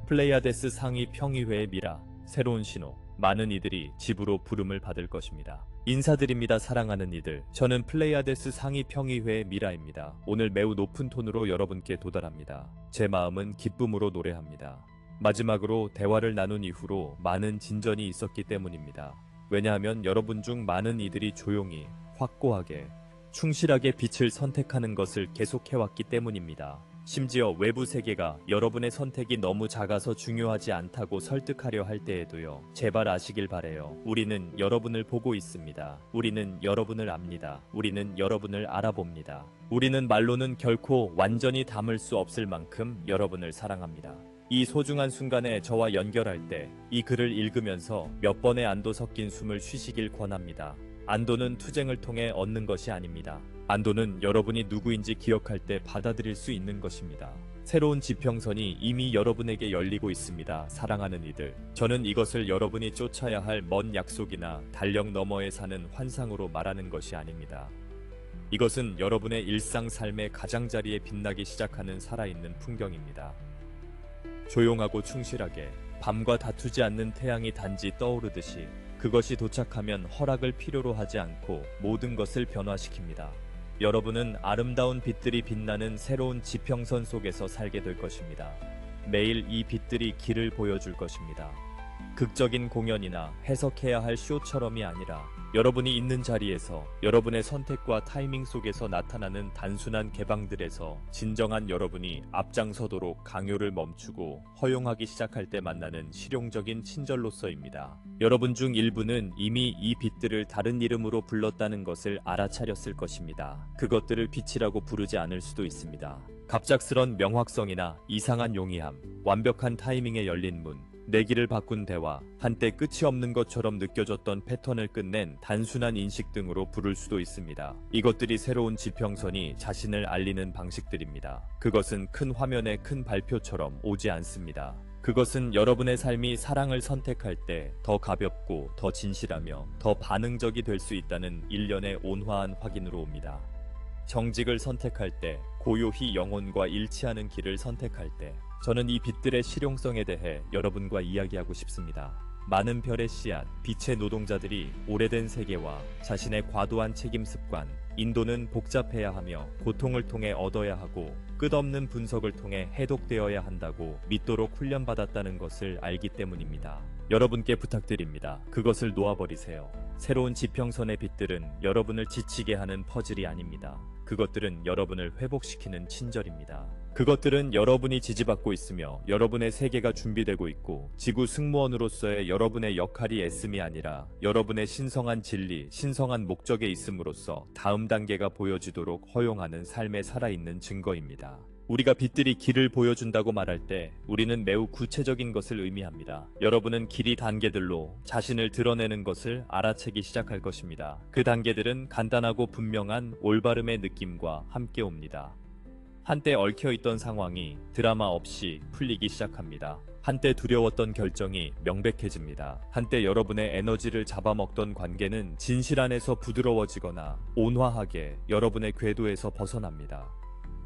플레이아데스 상위 평의회의 미라, 새로운 신호, 많은 이들이 집으로 부름을 받을 것입니다. 인사드립니다 사랑하는 이들, 저는 플레이아데스 상위 평의회의 미라입니다. 오늘 매우 높은 톤으로 여러분께 도달합니다. 제 마음은 기쁨으로 노래합니다. 마지막으로 대화를 나눈 이후로 많은 진전이 있었기 때문입니다. 왜냐하면 여러분 중 많은 이들이 조용히, 확고하게, 충실하게 빛을 선택하는 것을 계속해왔기 때문입니다. 심지어 외부 세계가 여러분의 선택이 너무 작아서 중요하지 않다고 설득하려 할 때에도요. 제발 아시길 바래요. 우리는 여러분을 보고 있습니다. 우리는 여러분을 압니다. 우리는 여러분을 알아봅니다. 우리는 말로는 결코 완전히 담을 수 없을 만큼 여러분을 사랑합니다. 이 소중한 순간에 저와 연결할 때 이 글을 읽으면서 몇 번의 안도 섞인 숨을 쉬시길 권합니다. 안도는 투쟁을 통해 얻는 것이 아닙니다. 안도는 여러분이 누구인지 기억할 때 받아들일 수 있는 것입니다. 새로운 지평선이 이미 여러분에게 열리고 있습니다. 사랑하는 이들, 저는 이것을 여러분이 쫓아야 할 먼 약속이나 달력 너머에 사는 환상으로 말하는 것이 아닙니다. 이것은 여러분의 일상 삶의 가장자리에 빛나기 시작하는 살아있는 풍경입니다. 조용하고 충실하게 밤과 다투지 않는 태양이 단지 떠오르듯이 그것이 도착하면 허락을 필요로 하지 않고 모든 것을 변화시킵니다. 여러분은 아름다운 빛들이 빛나는 새로운 지평선 속에서 살게 될 것입니다. 매일 이 빛들이 길을 보여줄 것입니다. 극적인 공연이나 해석해야 할 쇼처럼이 아니라 여러분이 있는 자리에서 여러분의 선택과 타이밍 속에서 나타나는 단순한 개방들에서 진정한 여러분이 앞장서도록 강요를 멈추고 허용하기 시작할 때 만나는 실용적인 친절로서입니다. 여러분 중 일부는 이미 이 빛들을 다른 이름으로 불렀다는 것을 알아차렸을 것입니다. 그것들을 빛이라고 부르지 않을 수도 있습니다. 갑작스런 명확성이나 이상한 용이함, 완벽한 타이밍에 열린 문, 내 길을 바꾼 대화, 한때 끝이 없는 것처럼 느껴졌던 패턴을 끝낸 단순한 인식 등으로 부를 수도 있습니다. 이것들이 새로운 지평선이 자신을 알리는 방식들입니다. 그것은 큰 화면의 큰 발표처럼 오지 않습니다. 그것은 여러분의 삶이 사랑을 선택할 때 더 가볍고 더 진실하며 더 반응적이 될 수 있다는 일련의 온화한 확인으로 옵니다. 정직을 선택할 때, 고요히 영혼과 일치하는 길을 선택할 때, 저는 이 빛들의 실용성에 대해 여러분과 이야기하고 싶습니다. 많은 별의 씨앗, 빛의 노동자들이 오래된 세계와 자신의 과도한 책임 습관, 인도는 복잡해야 하며 고통을 통해 얻어야 하고 끝없는 분석을 통해 해독되어야 한다고 믿도록 훈련받았다는 것을 알기 때문입니다. 여러분께 부탁드립니다. 그것을 놓아버리세요. 새로운 지평선의 빛들은 여러분을 지치게 하는 퍼즐이 아닙니다. 그것들은 여러분을 회복시키는 친절입니다. 그것들은 여러분이 지지받고 있으며 여러분의 세계가 준비되고 있고 지구 승무원으로서의 여러분의 역할이 애씀이 아니라 여러분의 신성한 진리, 신성한 목적에 있음으로써 다음 단계가 보여지도록 허용하는 삶에 살아있는 증거입니다. 우리가 빛들이 길을 보여준다고 말할 때 우리는 매우 구체적인 것을 의미합니다. 여러분은 길이 단계들로 자신을 드러내는 것을 알아채기 시작할 것입니다. 그 단계들은 간단하고 분명한 올바름의 느낌과 함께 옵니다. 한때 얽혀있던 상황이 드라마 없이 풀리기 시작합니다. 한때 두려웠던 결정이 명백해집니다. 한때 여러분의 에너지를 잡아먹던 관계는 진실 안에서 부드러워지거나 온화하게 여러분의 궤도에서 벗어납니다.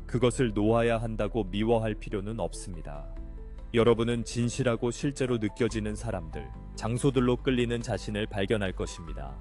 그것을 놓아야 한다고 미워할 필요는 없습니다. 여러분은 진실하고 실제로 느껴지는 사람들, 장소들로 끌리는 자신을 발견할 것입니다.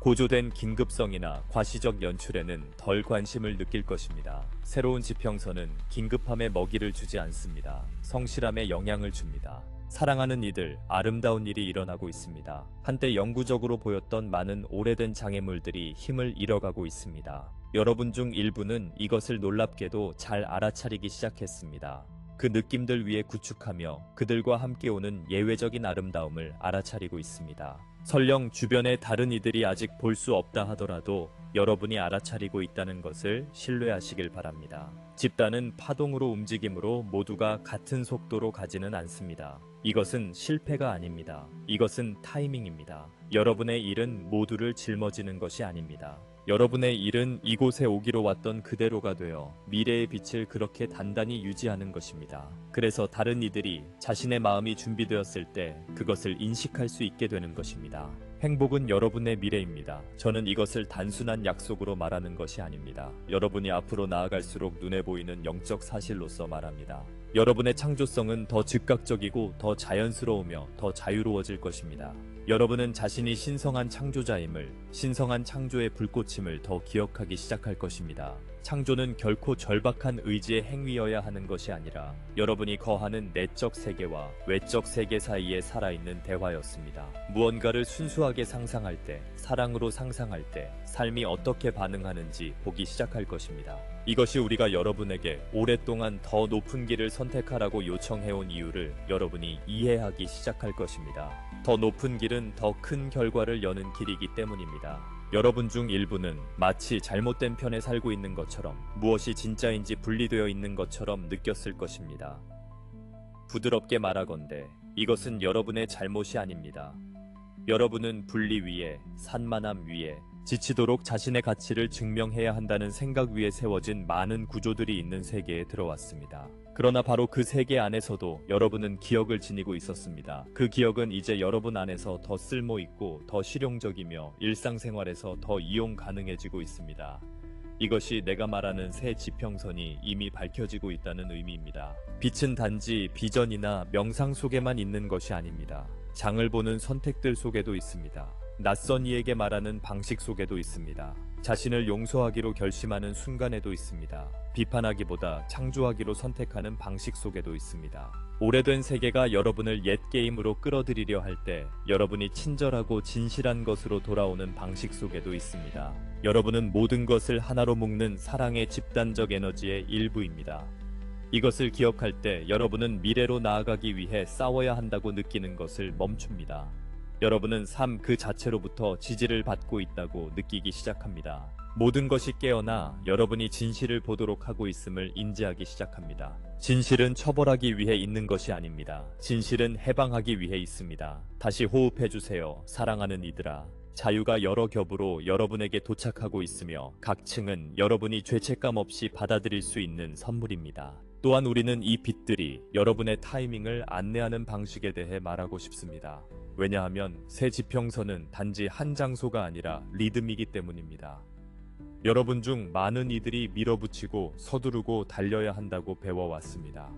고조된 긴급성이나 과시적 연출에는 덜 관심을 느낄 것입니다. 새로운 지평선은 긴급함에 먹이를 주지 않습니다. 성실함에 영향을 줍니다. 사랑하는 이들, 아름다운 일이 일어나고 있습니다. 한때 영구적으로 보였던 많은 오래된 장애물들이 힘을 잃어가고 있습니다. 여러분 중 일부는 이것을 놀랍게도 잘 알아차리기 시작했습니다. 그 느낌들 위에 구축하며 그들과 함께 오는 예외적인 아름다움을 알아차리고 있습니다. 설령 주변의 다른 이들이 아직 볼 수 없다 하더라도 여러분이 알아차리고 있다는 것을 신뢰하시길 바랍니다. 집단은 파동으로 움직이므로 모두가 같은 속도로 가지는 않습니다. 이것은 실패가 아닙니다. 이것은 타이밍입니다. 여러분의 일은 모두를 짊어지는 것이 아닙니다. 여러분의 일은 이곳에 오기로 왔던 그대로가 되어 미래의 빛을 그렇게 단단히 유지하는 것입니다. 그래서 다른 이들이 자신의 마음이 준비되었을 때 그것을 인식할 수 있게 되는 것입니다. 행복은 여러분의 미래입니다. 저는 이것을 단순한 약속으로 말하는 것이 아닙니다. 여러분이 앞으로 나아갈수록 눈에 보이는 영적 사실로서 말합니다. 여러분의 창조성은 더 즉각적이고 더 자연스러우며 더 자유로워질 것입니다. 여러분은 자신이 신성한 창조자임을, 신성한 창조의 불꽃임을 더 기억하기 시작할 것입니다. 창조는 결코 절박한 의지의 행위여야 하는 것이 아니라 여러분이 거하는 내적 세계와 외적 세계 사이에 살아있는 대화였습니다. 무언가를 순수하게 상상할 때, 사랑으로 상상할 때 삶이 어떻게 반응하는지 보기 시작할 것입니다. 이것이 우리가 여러분에게 오랫동안 더 높은 길을 선택하라고 요청해온 이유를 여러분이 이해하기 시작할 것입니다. 더 높은 길은 더 큰 결과를 여는 길이기 때문입니다. 여러분 중 일부는 마치 잘못된 편에 살고 있는 것처럼, 무엇이 진짜인지 분리되어 있는 것처럼 느꼈을 것입니다. 부드럽게 말하건대 이것은 여러분의 잘못이 아닙니다. 여러분은 분리 위에, 산만함 위에, 지치도록 자신의 가치를 증명해야 한다는 생각 위에 세워진 많은 구조들이 있는 세계에 들어왔습니다. 그러나 바로 그 세계 안에서도 여러분은 기억을 지니고 있었습니다. 그 기억은 이제 여러분 안에서 더 쓸모있고 더 실용적이며 일상생활에서 더 이용 가능해지고 있습니다. 이것이 내가 말하는 새 지평선이 이미 밝혀지고 있다는 의미입니다. 빛은 단지 비전이나 명상 속에만 있는 것이 아닙니다. 장을 보는 선택들 속에도 있습니다. 낯선 이에게 말하는 방식 속에도 있습니다. 자신을 용서하기로 결심하는 순간에도 있습니다. 비판하기보다 창조하기로 선택하는 방식 속에도 있습니다. 오래된 세계가 여러분을 옛 게임으로 끌어들이려 할 때 여러분이 친절하고 진실한 것으로 돌아오는 방식 속에도 있습니다. 여러분은 모든 것을 하나로 묶는 사랑의 집단적 에너지의 일부입니다. 이것을 기억할 때 여러분은 미래로 나아가기 위해 싸워야 한다고 느끼는 것을 멈춥니다. 여러분은 삶 그 자체로부터 지지를 받고 있다고 느끼기 시작합니다. 모든 것이 깨어나 여러분이 진실을 보도록 하고 있음을 인지하기 시작합니다. 진실은 처벌하기 위해 있는 것이 아닙니다. 진실은 해방하기 위해 있습니다. 다시 호흡해주세요. 사랑하는 이들아. 자유가 여러 겹으로 여러분에게 도착하고 있으며 각 층은 여러분이 죄책감 없이 받아들일 수 있는 선물입니다. 또한 우리는 이 빛들이 여러분의 타이밍을 안내하는 방식에 대해 말하고 싶습니다. 왜냐하면 새 지평선은 단지 한 장소가 아니라 리듬이기 때문입니다. 여러분 중 많은 이들이 밀어붙이고 서두르고 달려야 한다고 배워왔습니다.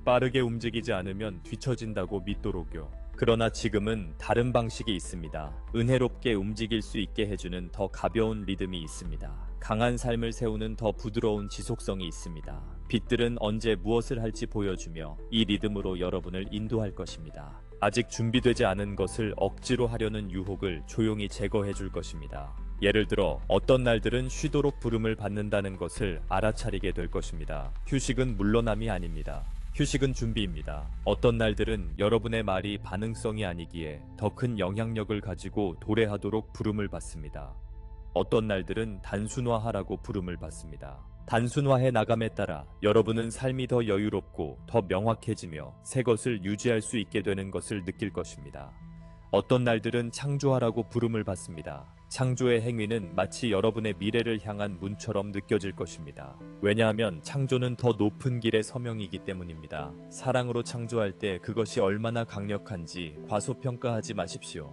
빠르게 움직이지 않으면 뒤처진다고 믿도록요. 그러나 지금은 다른 방식이 있습니다. 은혜롭게 움직일 수 있게 해주는 더 가벼운 리듬이 있습니다. 강한 삶을 세우는 더 부드러운 지속성이 있습니다. 빛들은 언제 무엇을 할지 보여주며 이 리듬으로 여러분을 인도할 것입니다. 아직 준비되지 않은 것을 억지로 하려는 유혹을 조용히 제거해 줄 것입니다. 예를 들어 어떤 날들은 쉬도록 부름을 받는다는 것을 알아차리게 될 것입니다. 휴식은 물러남이 아닙니다. 휴식은 준비입니다. 어떤 날들은 여러분의 말이 반응성이 아니기에 더 큰 영향력을 가지고 도래하도록 부름을 받습니다. 어떤 날들은 단순화하라고 부름을 받습니다. 단순화해 나감에 따라 여러분은 삶이 더 여유롭고 더 명확해지며 새 것을 유지할 수 있게 되는 것을 느낄 것입니다. 어떤 날들은 창조하라고 부름을 받습니다. 창조의 행위는 마치 여러분의 미래를 향한 문처럼 느껴질 것입니다. 왜냐하면 창조는 더 높은 길의 서명이기 때문입니다. 사랑으로 창조할 때 그것이 얼마나 강력한지 과소평가하지 마십시오.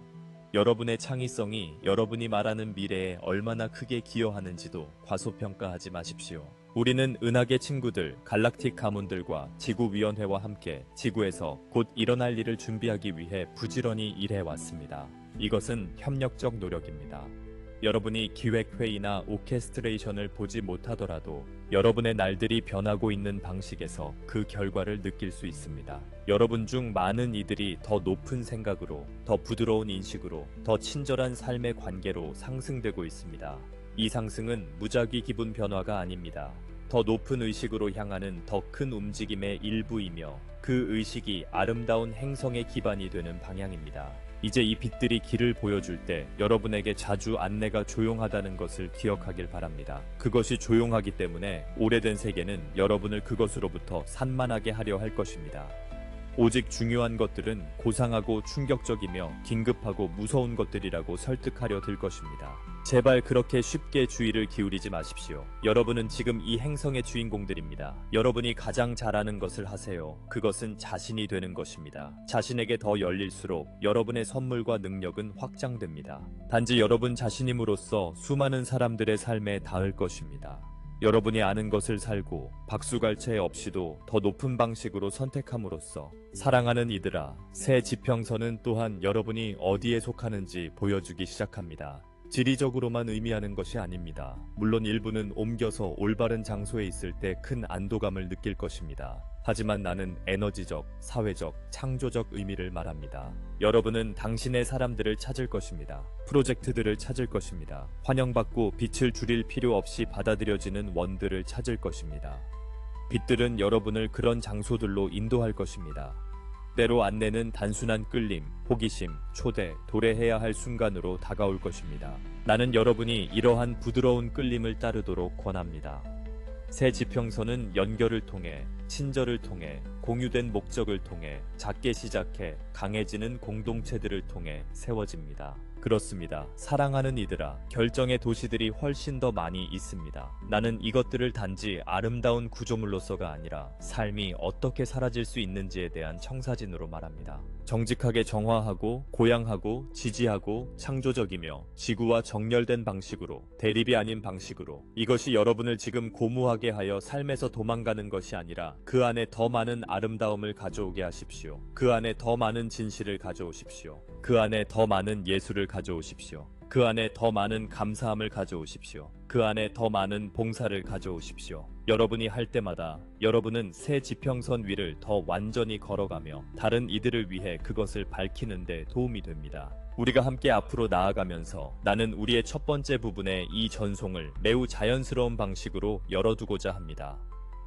여러분의 창의성이 여러분이 말하는 미래에 얼마나 크게 기여하는지도 과소평가하지 마십시오. 우리는 은하계 친구들, 갈락틱 가문들과 지구위원회와 함께 지구에서 곧 일어날 일을 준비하기 위해 부지런히 일해왔습니다. 이것은 협력적 노력입니다. 여러분이 기획회의나 오케스트레이션을 보지 못하더라도 여러분의 날들이 변하고 있는 방식에서 그 결과를 느낄 수 있습니다. 여러분 중 많은 이들이 더 높은 생각으로, 더 부드러운 인식으로, 더 친절한 삶의 관계로 상승되고 있습니다. 이 상승은 무작위 기분 변화가 아닙니다. 더 높은 의식으로 향하는 더 큰 움직임의 일부이며 그 의식이 아름다운 행성의 기반이 되는 방향입니다. 이제 이 빛들이 길을 보여줄 때 여러분에게 자주 안내가 조용하다는 것을 기억하길 바랍니다. 그것이 조용하기 때문에 오래된 세계는 여러분을 그것으로부터 산만하게 하려 할 것입니다. 오직 중요한 것들은 고상하고 충격적이며 긴급하고 무서운 것들이라고 설득하려 들 것입니다. 제발 그렇게 쉽게 주의를 기울이지 마십시오. 여러분은 지금 이 행성의 주인공들입니다. 여러분이 가장 잘하는 것을 하세요. 그것은 자신이 되는 것입니다. 자신에게 더 열릴수록 여러분의 선물과 능력은 확장됩니다. 단지 여러분 자신임으로써 수많은 사람들의 삶에 닿을 것입니다. 여러분이 아는 것을 살고 박수갈채 없이도 더 높은 방식으로 선택함으로써 사랑하는 이들아, 새 지평선은 또한 여러분이 어디에 속하는지 보여주기 시작합니다. 지리적으로만 의미하는 것이 아닙니다. 물론 일부는 옮겨서 올바른 장소에 있을 때 큰 안도감을 느낄 것입니다. 하지만 나는 에너지적, 사회적, 창조적 의미를 말합니다. 여러분은 당신의 사람들을 찾을 것입니다. 프로젝트들을 찾을 것입니다. 환영받고 빛을 줄일 필요 없이 받아들여지는 원들을 찾을 것입니다. 빛들은 여러분을 그런 장소들로 인도할 것입니다. 때로 안내는 단순한 끌림, 호기심, 초대, 도래해야 할 순간으로 다가올 것입니다. 나는 여러분이 이러한 부드러운 끌림을 따르도록 권합니다. 새 지평선은 연결을 통해, 친절을 통해, 공유된 목적을 통해, 작게 시작해 강해지는 공동체들을 통해 세워집니다. 그렇습니다. 사랑하는 이들아, 결정의 도시들이 훨씬 더 많이 있습니다. 나는 이것들을 단지 아름다운 구조물로서가 아니라 삶이 어떻게 사라질 수 있는지에 대한 청사진으로 말합니다. 정직하게 정화하고 고양하고 지지하고 창조적이며 지구와 정렬된 방식으로, 대립이 아닌 방식으로, 이것이 여러분을 지금 고무하게 하여 삶에서 도망가는 것이 아니라 그 안에 더 많은 아름다움을 가져오게 하십시오. 그 안에 더 많은 진실을 가져오십시오. 그 안에 더 많은 예술을 가져오십시오. 그 안에 더 많은 감사함을 가져오십시오. 그 안에 더 많은 봉사를 가져오십시오. 여러분이 할 때마다 여러분은 새 지평선 위를 더 완전히 걸어가며 다른 이들을 위해 그것을 밝히는 데 도움이 됩니다. 우리가 함께 앞으로 나아가면서 나는 우리의 첫 번째 부분의 이 전송을 매우 자연스러운 방식으로 열어두고자 합니다.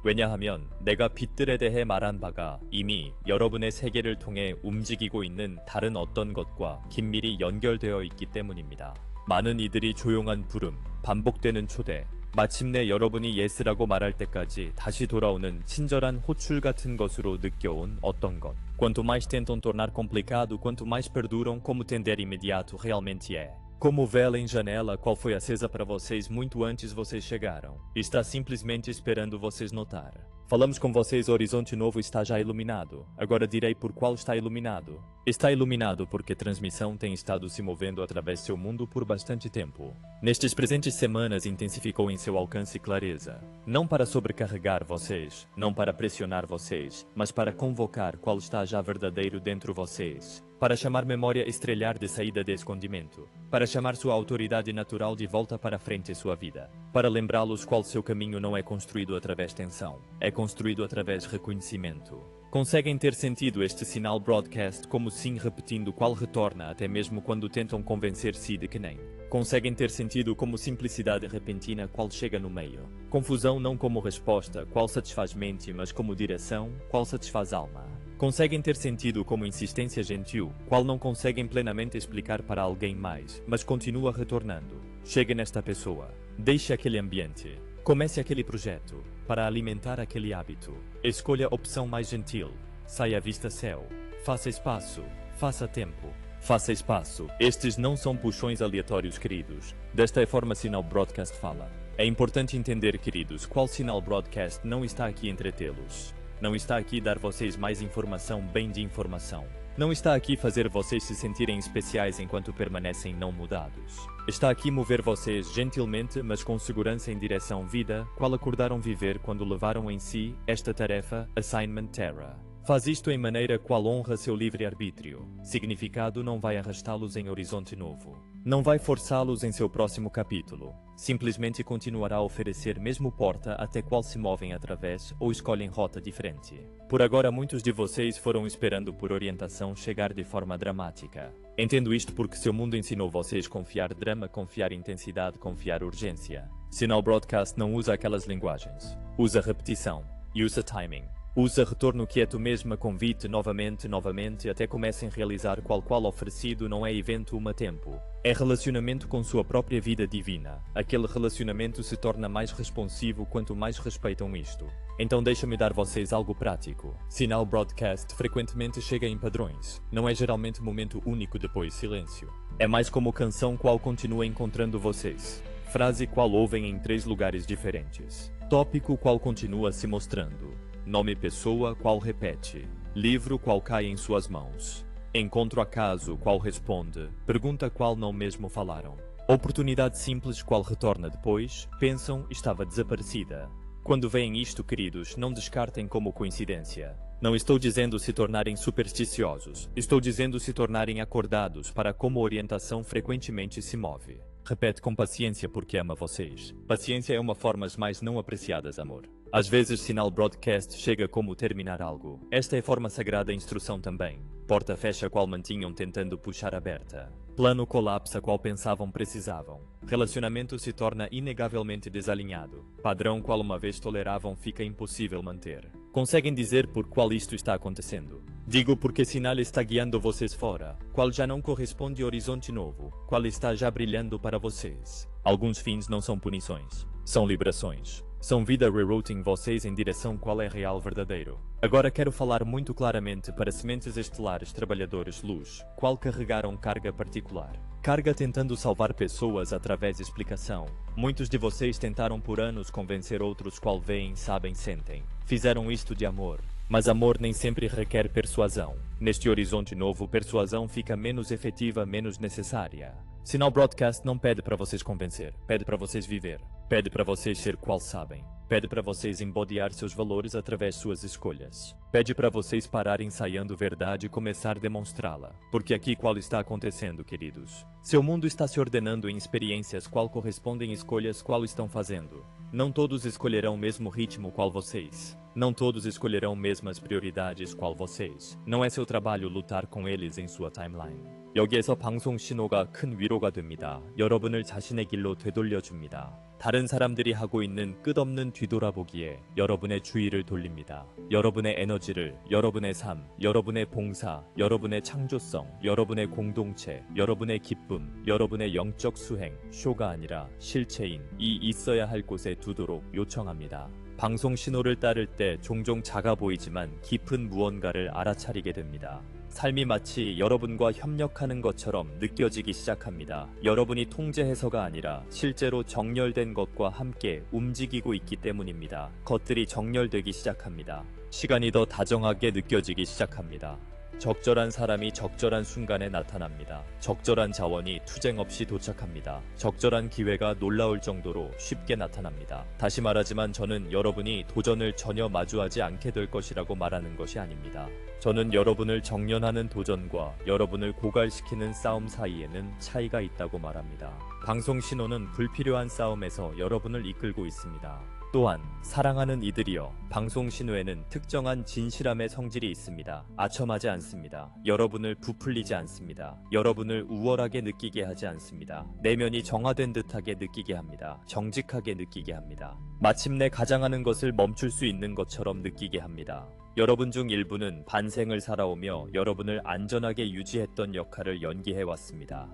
왜냐하면 내가 빛들에 대해 말한 바가 이미 여러분의 세계를 통해 움직이고 있는 다른 어떤 것과 긴밀히 연결되어 있기 때문입니다. 많은 이들이 조용한 부름, 반복되는 초대, 마침내 여러분이 예스라고 말할 때까지 다시 돌아오는 친절한 호출 같은 것으로 느껴온 어떤 것. Quanto mais tentam tornar complicado, quanto mais perduram como tender imediato realmente é. Como vela em janela, qual foi acesa para vocês muito antes vocês chegaram. Está simplesmente esperando vocês notar. Falamos com vocês, o horizonte novo está já iluminado. Agora direi por qual está iluminado. Está iluminado porque a transmissão tem estado se movendo através de seu mundo por bastante tempo. Nestas presentes semanas intensificou em seu alcance clareza. Não para sobrecarregar vocês, não para pressionar vocês, mas para convocar qual está já verdadeiro dentro vocês. Para chamar memória a estrelhar de saída de escondimento. Para chamar sua autoridade natural de volta para frente em sua vida. Para lembrá-los qual seu caminho não é construído através de tensão, é construído através de reconhecimento. Conseguem ter sentido este sinal broadcast como sim repetindo qual retorna até mesmo quando tentam convencer-se de que nem. Conseguem ter sentido como simplicidade repentina qual chega no meio. Confusão não como resposta, qual satisfaz mente, mas como direção, qual satisfaz alma. Conseguem ter sentido como insistência gentil, qual não conseguem plenamente explicar para alguém mais, mas continua retornando. Chegue nesta pessoa. Deixe aquele ambiente. Comece aquele projeto. Para alimentar aquele hábito. Escolha a opção mais gentil. Saia à vista céu. Faça espaço. Faça tempo. Faça espaço. Estes não são puxões aleatórios, queridos. Desta forma Sinal Broadcast fala. É importante entender, queridos, qual Sinal Broadcast não está aqui entretê-los. Não está aqui dar vocês mais informação bem de informação. Não está aqui fazer vocês se sentirem especiais enquanto permanecem não mudados. Está aqui mover vocês gentilmente, mas com segurança em direção vida, qual acordaram viver quando levaram em si esta tarefa, Assignment Terra. Faz isto em maneira qual honra seu livre-arbítrio. Significado não vai arrastá-los em horizonte novo. Não vai forçá-los em seu próximo capítulo. Simplesmente continuará a oferecer mesmo porta até qual se movem através ou escolhem rota diferente. Por agora muitos de vocês foram esperando por orientação chegar de forma dramática. Entendo isto porque seu mundo ensinou vocês confiar drama, confiar intensidade, confiar urgência. Sinal Broadcast não usa aquelas linguagens. Usa repetição. Usa timing. Usa retorno quieto mesmo a convite novamente até comecem a realizar qual oferecido não é evento uma tempo. É relacionamento com sua própria vida divina. Aquele relacionamento se torna mais responsivo quanto mais respeitam isto. Então deixa-me dar vocês algo prático. Sinal Broadcast frequentemente chega em padrões. Não é geralmente momento único depois silêncio. É mais como canção qual continua encontrando vocês. Frase qual ouvem em 3 lugares diferentes. Tópico qual continua se mostrando. Nome pessoa qual repete. Livro qual cai em suas mãos. Encontro acaso qual responde. Pergunta qual não mesmo falaram. Oportunidade simples qual retorna depois, pensam estava desaparecida. Quando veem isto, queridos, não descartem como coincidência. Não estou dizendo se tornarem supersticiosos, estou dizendo se tornarem acordados para como orientação frequentemente se move. Repete com paciência porque ama vocês. Paciência é uma formas mais não apreciadas, amor. Às vezes sinal broadcast chega como terminar algo. Esta é forma sagrada instrução também. Porta fecha qual mantinham tentando puxar aberta. Plano colapsa qual pensavam precisavam. Relacionamento se torna inegavelmente desalinhado. Padrão qual uma vez toleravam fica impossível manter. Conseguem dizer por qual isto está acontecendo? Digo porque sinal está guiando vocês fora, qual já não corresponde ao horizonte novo, qual está já brilhando para vocês. Alguns fins não são punições, são liberações. São vida rerouting vocês em direção qual é real verdadeiro. Agora quero falar muito claramente para sementes estelares trabalhadores luz, qual carregaram carga particular. Carga tentando salvar pessoas através de explicação. Muitos de vocês tentaram por anos convencer outros qual veem, sabem, sentem. Fizeram isto de amor. Mas amor nem sempre requer persuasão. Neste horizonte novo, persuasão fica menos efetiva, menos necessária. Sinal Broadcast não pede para vocês convencer, pede para vocês viver. Pede para vocês ser qual sabem. Pede para vocês embodiar seus valores através de suas escolhas. Pede para vocês parar ensaiando verdade e começar a demonstrá-la. Porque aqui qual está acontecendo, queridos? Seu mundo está se ordenando em experiências qual correspondem escolhas qual estão fazendo. Não todos escolherão o mesmo ritmo qual vocês. Não todos escolherão mesmas prioridades qual vocês. Não é seu trabalho lutar com eles em sua timeline. 여기에서 방송 신호가 큰 위로가 됩니다. 여러분을 자신의 길로 되돌려줍니다. 다른 사람들이 하고 있는 끝없는 뒤돌아보기에 여러분의 주의를 돌립니다. 여러분의 에너지를, 여러분의 삶, 여러분의 봉사, 여러분의 창조성, 여러분의 공동체, 여러분의 기쁨, 여러분의 영적 수행, 쇼가 아니라 실체인 이 있어야 할 곳에 두도록 요청합니다. 방송 신호를 따를 때 종종 작아 보이지만 깊은 무언가를 알아차리게 됩니다. 삶이 마치 여러분과 협력하는 것처럼 느껴지기 시작합니다. 여러분이 통제해서가 아니라 실제로 정렬된 것과 함께 움직이고 있기 때문입니다. 것들이 정렬되기 시작합니다. 시간이 더 다정하게 느껴지기 시작합니다. 적절한 사람이 적절한 순간에 나타납니다. 적절한 자원이 투쟁 없이 도착합니다. 적절한 기회가 놀라울 정도로 쉽게 나타납니다. 다시 말하지만 저는 여러분이 도전을 전혀 마주하지 않게 될 것이라고 말하는 것이 아닙니다. 저는 여러분을 정련하는 도전과 여러분을 고갈시키는 싸움 사이에는 차이가 있다고 말합니다. 방송 신호는 불필요한 싸움에서 여러분을 이끌고 있습니다. 또한 사랑하는 이들이여, 방송 신호에는 특정한 진실함의 성질이 있습니다. 아첨하지 않습니다. 여러분을 부풀리지 않습니다. 여러분을 우월하게 느끼게 하지 않습니다. 내면이 정화된 듯하게 느끼게 합니다. 정직하게 느끼게 합니다. 마침내 가장하는 것을 멈출 수 있는 것처럼 느끼게 합니다. 여러분 중 일부는 반생을 살아오며 여러분을 안전하게 유지했던 역할을 연기해왔습니다.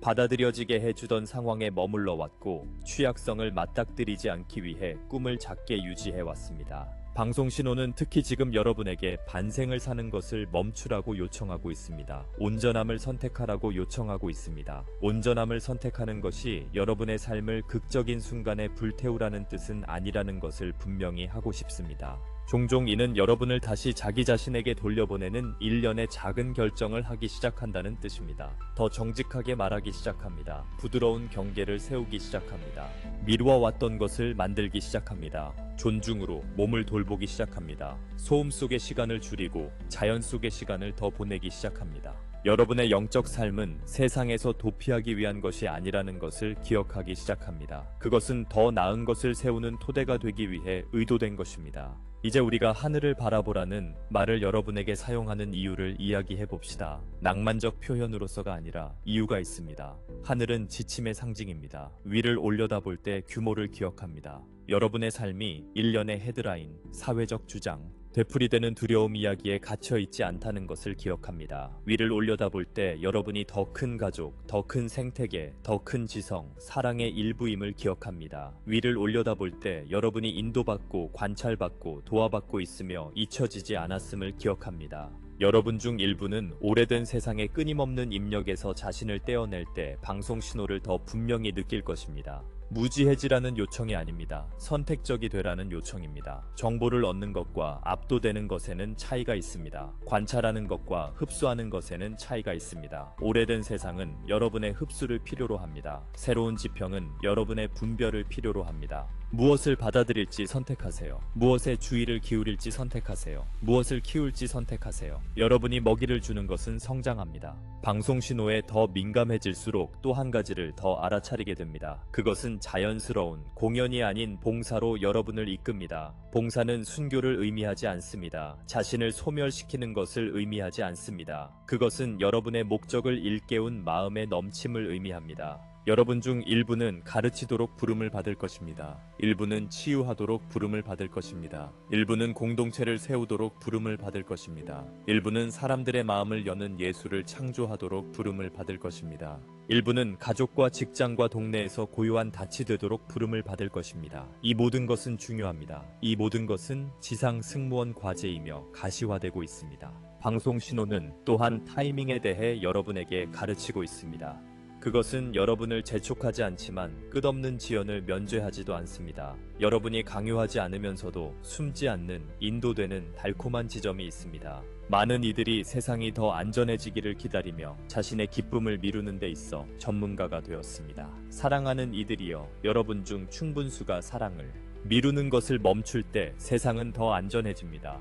받아들여지게 해주던 상황에 머물러 왔고 취약성을 맞닥뜨리지 않기 위해 꿈을 작게 유지해왔습니다. 방송 신호는 특히 지금 여러분에게 반생을 사는 것을 멈추라고 요청하고 있습니다. 온전함을 선택하라고 요청하고 있습니다. 온전함을 선택하는 것이 여러분의 삶을 극적인 순간에 불태우라는 뜻은 아니라는 것을 분명히 하고 싶습니다. 종종 이는 여러분을 다시 자기 자신에게 돌려보내는 일련의 작은 결정을 하기 시작한다는 뜻입니다. 더 정직하게 말하기 시작합니다. 부드러운 경계를 세우기 시작합니다. 미루어왔던 것을 만들기 시작합니다. 존중으로 몸을 돌보기 시작합니다. 소음 속의 시간을 줄이고 자연 속의 시간을 더 보내기 시작합니다. 여러분의 영적 삶은 세상에서 도피하기 위한 것이 아니라는 것을 기억하기 시작합니다. 그것은 더 나은 것을 세우는 토대가 되기 위해 의도된 것입니다. 이제 우리가 하늘을 바라보라는 말을 여러분에게 사용하는 이유를 이야기해 봅시다. 낭만적 표현으로서가 아니라 이유가 있습니다. 하늘은 지침의 상징입니다. 위를 올려다볼 때 규모를 기억합니다. 여러분의 삶이 일련의 헤드라인, 사회적 주장, 되풀이되는 두려움 이야기에 갇혀있지 않다는 것을 기억합니다. 위를 올려다볼 때 여러분이 더 큰 가족, 더 큰 생태계, 더 큰 지성, 사랑의 일부임을 기억합니다. 위를 올려다볼 때 여러분이 인도받고 관찰받고 도와받고 있으며 잊혀지지 않았음을 기억합니다. 여러분 중 일부는 오래된 세상의 끊임없는 입력에서 자신을 떼어낼 때 방송 신호를 더 분명히 느낄 것입니다. 무지해지라는 요청이 아닙니다. 선택적이 되라는 요청입니다. 정보를 얻는 것과 압도되는 것에는 차이가 있습니다. 관찰하는 것과 흡수하는 것에는 차이가 있습니다. 오래된 세상은 여러분의 흡수를 필요로 합니다. 새로운 지평은 여러분의 분별을 필요로 합니다. 무엇을 받아들일지 선택하세요. 무엇에 주의를 기울일지 선택하세요. 무엇을 키울지 선택하세요. 여러분이 먹이를 주는 것은 성장합니다. 방송 신호에 더 민감해질수록 또 한 가지를 더 알아차리게 됩니다. 그것은 자연스러운 공연이 아닌 봉사로 여러분을 이끕니다. 봉사는 순교를 의미하지 않습니다. 자신을 소멸시키는 것을 의미하지 않습니다. 그것은 여러분의 목적을 일깨운 마음의 넘침을 의미합니다. 여러분 중 일부는 가르치도록 부름을 받을 것입니다. 일부는 치유하도록 부름을 받을 것입니다. 일부는 공동체를 세우도록 부름을 받을 것입니다. 일부는 사람들의 마음을 여는 예술을 창조하도록 부름을 받을 것입니다. 일부는 가족과 직장과 동네에서 고요한 닻이 되도록 부름을 받을 것입니다. 이 모든 것은 중요합니다. 이 모든 것은 지상 승무원 과제이며 가시화되고 있습니다. 방송 신호는 또한 타이밍에 대해 여러분에게 가르치고 있습니다. 그것은 여러분을 재촉하지 않지만 끝없는 지연을 면죄하지도 않습니다. 여러분이 강요하지 않으면서도 숨지 않는 인도되는 달콤한 지점이 있습니다. 많은 이들이 세상이 더 안전해지기를 기다리며 자신의 기쁨을 미루는 데 있어 전문가가 되었습니다. 사랑하는 이들이여, 여러분 중 충분수가 사랑을 미루는 것을 멈출 때 세상은 더 안전해집니다.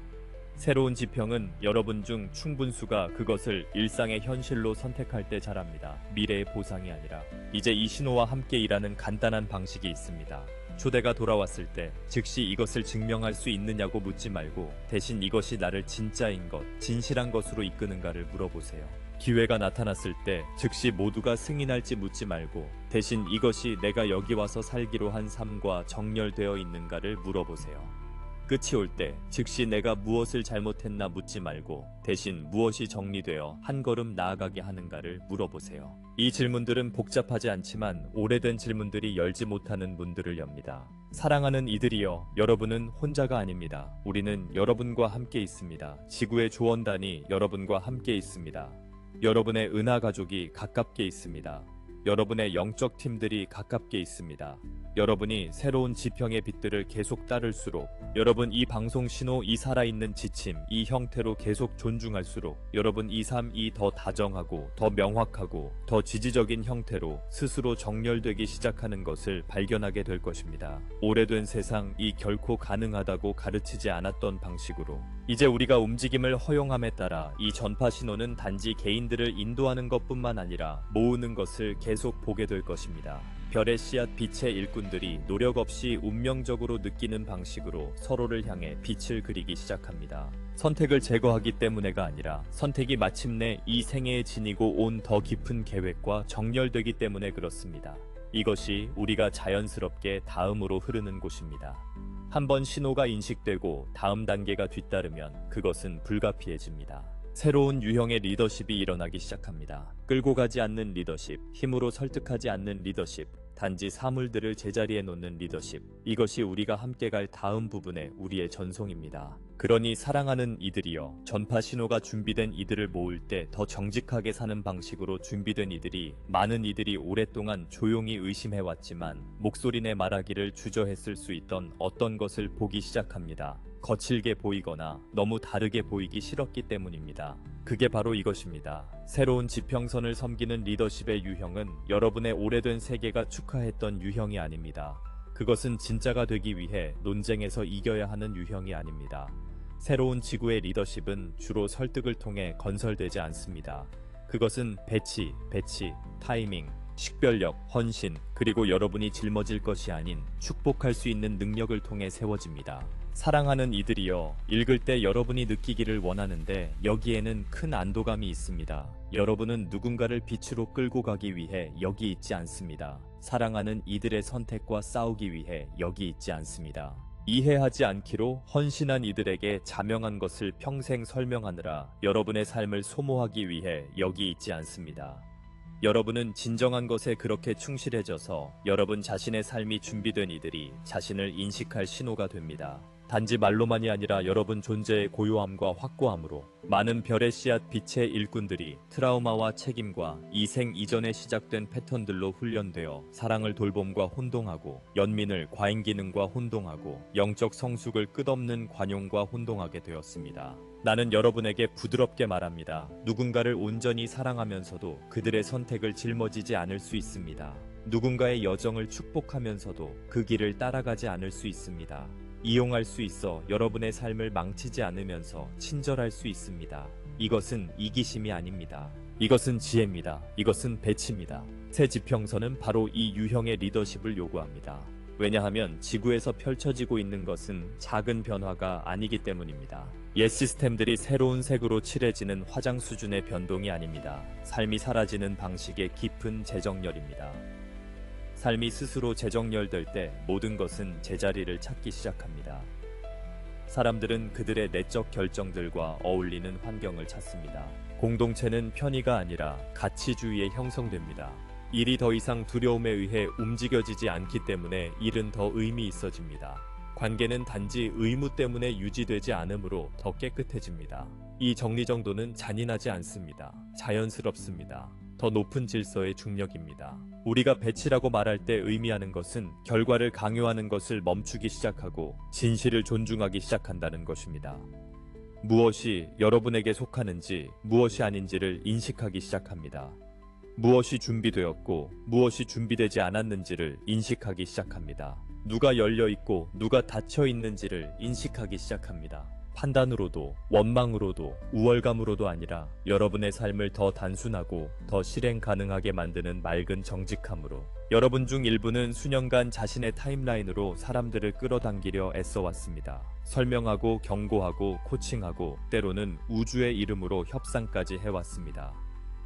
새로운 지평은 여러분 중 충분수가 그것을 일상의 현실로 선택할 때 자랍니다. 미래의 보상이 아니라. 이제 이 신호와 함께 일하는 간단한 방식이 있습니다. 초대가 돌아왔을 때 즉시 이것을 증명할 수 있느냐고 묻지 말고 대신 이것이 나를 진짜인 것, 진실한 것으로 이끄는가를 물어보세요. 기회가 나타났을 때 즉시 모두가 승인할지 묻지 말고 대신 이것이 내가 여기 와서 살기로 한 삶과 정렬되어 있는가를 물어보세요. 끝이 올 때 즉시 내가 무엇을 잘못했나 묻지 말고 대신 무엇이 정리되어 한 걸음 나아가게 하는가를 물어보세요. 이 질문들은 복잡하지 않지만 오래된 질문들이 열지 못하는 문들을 엽니다. 사랑하는 이들이여, 여러분은 혼자가 아닙니다. 우리는 여러분과 함께 있습니다. 지구의 조언단이 여러분과 함께 있습니다. 여러분의 은하 가족이 가깝게 있습니다. 여러분의 영적 팀들이 가깝게 있습니다. 여러분이 새로운 지평의 빛들을 계속 따를수록, 여러분 이 방송 신호, 이 살아있는 지침, 이 형태로 계속 존중할수록 여러분 이 삶이 더 다정하고 더 명확하고 더 지지적인 형태로 스스로 정렬되기 시작하는 것을 발견하게 될 것입니다. 오래된 세상이 결코 가능하다고 가르치지 않았던 방식으로 이제 우리가 움직임을 허용함에 따라 이 전파 신호는 단지 개인들을 인도하는 것뿐만 아니라 모으는 것을 계속 보게 될 것입니다. 별의 씨앗 빛의 일꾼들이 노력 없이 운명적으로 느끼는 방식으로 서로를 향해 빛을 그리기 시작합니다. 선택을 제거하기 때문에가 아니라 선택이 마침내 이 생애에 지니고 온 더 깊은 계획과 정렬되기 때문에 그렇습니다. 이것이 우리가 자연스럽게 다음으로 흐르는 곳입니다. 한번 신호가 인식되고 다음 단계가 뒤따르면 그것은 불가피해집니다. 새로운 유형의 리더십이 일어나기 시작합니다. 끌고 가지 않는 리더십, 힘으로 설득하지 않는 리더십, 단지 사물들을 제자리에 놓는 리더십. 이것이 우리가 함께 갈 다음 부분의 우리의 전송입니다. 그러니 사랑하는 이들이여, 전파 신호가 준비된 이들을 모을 때 더 정직하게 사는 방식으로 준비된 이들이, 많은 이들이 오랫동안 조용히 의심해왔지만 목소리내 말하기를 주저했을 수 있던 어떤 것을 보기 시작합니다. 거칠게 보이거나 너무 다르게 보이기 싫었기 때문입니다. 그게 바로 이것입니다. 새로운 지평선을 섬기는 리더십의 유형은 여러분의 오래된 세계가 축하했던 유형이 아닙니다. 그것은 진짜가 되기 위해 논쟁에서 이겨야 하는 유형이 아닙니다. 새로운 지구의 리더십은 주로 설득을 통해 건설되지 않습니다. 그것은 배치, 타이밍, 식별력, 헌신, 그리고 여러분이 짊어질 것이 아닌 축복할 수 있는 능력을 통해 세워집니다. 사랑하는 이들이여, 읽을 때 여러분이 느끼기를 원하는데 여기에는 큰 안도감이 있습니다. 여러분은 누군가를 빛으로 끌고 가기 위해 여기 있지 않습니다. 사랑하는 이들의 선택과 싸우기 위해 여기 있지 않습니다. 이해하지 않기로 헌신한 이들에게 자명한 것을 평생 설명하느라 여러분의 삶을 소모하기 위해 여기 있지 않습니다. 여러분은 진정한 것에 그렇게 충실해져서 여러분 자신의 삶이 준비된 이들이 자신을 인식할 신호가 됩니다. 단지 말로만이 아니라 여러분 존재의 고요함과 확고함으로 많은 별의 씨앗 빛의 일꾼들이 트라우마와 책임과 이생 이전에 시작된 패턴들로 훈련되어 사랑을 돌봄과 혼동하고 연민을 과잉 기능과 혼동하고 영적 성숙을 끝없는 관용과 혼동하게 되었습니다. 나는 여러분에게 부드럽게 말합니다. 누군가를 온전히 사랑하면서도 그들의 선택을 짊어지지 않을 수 있습니다. 누군가의 여정을 축복하면서도 그 길을 따라가지 않을 수 있습니다. 이용할 수 있어 여러분의 삶을 망치지 않으면서 친절할 수 있습니다. 이것은 이기심이 아닙니다. 이것은 지혜입니다. 이것은 배치입니다. 새 지평선은 바로 이 유형의 리더십을 요구합니다. 왜냐하면 지구에서 펼쳐지고 있는 것은 작은 변화가 아니기 때문입니다. 옛 시스템들이 새로운 색으로 칠해지는 화장 수준의 변동이 아닙니다. 삶이 사라지는 방식의 깊은 재정렬입니다. 삶이 스스로 재정렬될 때 모든 것은 제자리를 찾기 시작합니다. 사람들은 그들의 내적 결정들과 어울리는 환경을 찾습니다. 공동체는 편의가 아니라 가치주의에 형성됩니다. 일이 더 이상 두려움에 의해 움직여지지 않기 때문에 일은 더 의미 있어집니다. 관계는 단지 의무 때문에 유지되지 않으므로 더 깨끗해집니다. 이 정리정돈은 잔인하지 않습니다. 자연스럽습니다. 더 높은 질서의 중력입니다. 우리가 배치라고 말할 때 의미하는 것은 결과를 강요하는 것을 멈추기 시작하고 진실을 존중하기 시작한다는 것입니다. 무엇이 여러분에게 속하는지 무엇이 아닌지를 인식하기 시작합니다. 무엇이 준비되었고 무엇이 준비되지 않았는지를 인식하기 시작합니다. 누가 열려있고 누가 닫혀있는지를 인식하기 시작합니다. 판단으로도 원망으로도 우월감으로도 아니라 여러분의 삶을 더 단순하고 더 실행 가능하게 만드는 맑은 정직함으로 여러분 중 일부는 수년간 자신의 타임라인으로 사람들을 끌어당기려 애써왔습니다. 설명하고 경고하고 코칭하고 때로는 우주의 이름으로 협상까지 해왔습니다.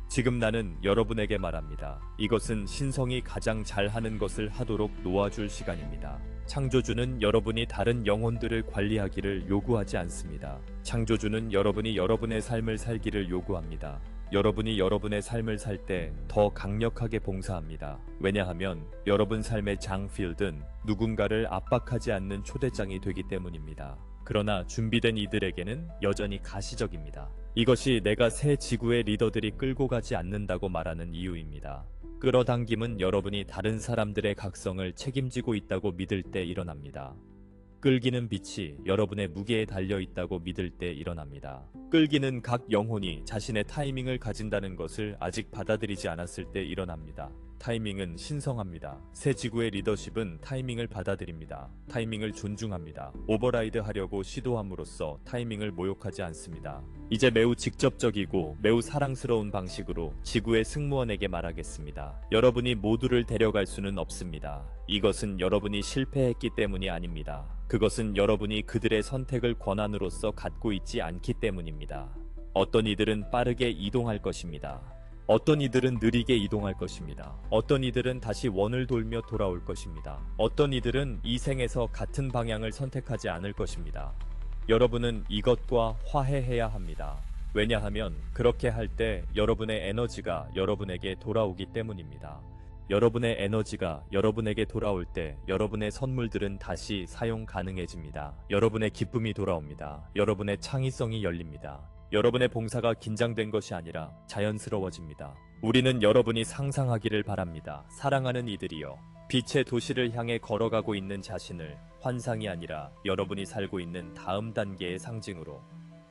지금 나는 여러분에게 말합니다. 이것은 신성이 가장 잘하는 것을 하도록 놓아줄 시간입니다. 창조주는 여러분이 다른 영혼들을 관리하기를 요구하지 않습니다. 창조주는 여러분이 여러분의 삶을 살기를 요구합니다. 여러분이 여러분의 삶을 살 때 더 강력하게 봉사합니다. 왜냐하면 여러분 삶의 장필드는 누군가를 압박하지 않는 초대장이 되기 때문입니다. 그러나 준비된 이들에게는 여전히 가시적입니다. 이것이 내가 새 지구의 리더들이 끌고 가지 않는다고 말하는 이유입니다. 끌어당김은 여러분이 다른 사람들의 각성을 책임지고 있다고 믿을 때 일어납니다. 끌기는 빛이 여러분의 무게에 달려 있다고 믿을 때 일어납니다. 끌기는 각 영혼이 자신의 타이밍을 가진다는 것을 아직 받아들이지 않았을 때 일어납니다. 타이밍은 신성합니다. 새 지구의 리더십은 타이밍을 받아들입니다. 타이밍을 존중합니다. 오버라이드 하려고 시도함으로써 타이밍을 모욕하지 않습니다. 이제 매우 직접적이고 매우 사랑스러운 방식으로 지구의 승무원에게 말하겠습니다. 여러분이 모두를 데려갈 수는 없습니다. 이것은 여러분이 실패했기 때문이 아닙니다. 그것은 여러분이 그들의 선택을 권한으로서 갖고 있지 않기 때문입니다. 어떤 이들은 빠르게 이동할 것입니다. 어떤 이들은 느리게 이동할 것입니다. 어떤 이들은 다시 원을 돌며 돌아올 것입니다. 어떤 이들은 이 생에서 같은 방향을 선택하지 않을 것입니다. 여러분은 이것과 화해해야 합니다. 왜냐하면 그렇게 할 때 여러분의 에너지가 여러분에게 돌아오기 때문입니다. 여러분의 에너지가 여러분에게 돌아올 때 여러분의 선물들은 다시 사용 가능해집니다. 여러분의 기쁨이 돌아옵니다. 여러분의 창의성이 열립니다. 여러분의 봉사가 긴장된 것이 아니라 자연스러워집니다. 우리는 여러분이 상상하기를 바랍니다. 사랑하는 이들이여, 빛의 도시를 향해 걸어가고 있는 자신을 환상이 아니라 여러분이 살고 있는 다음 단계의 상징으로,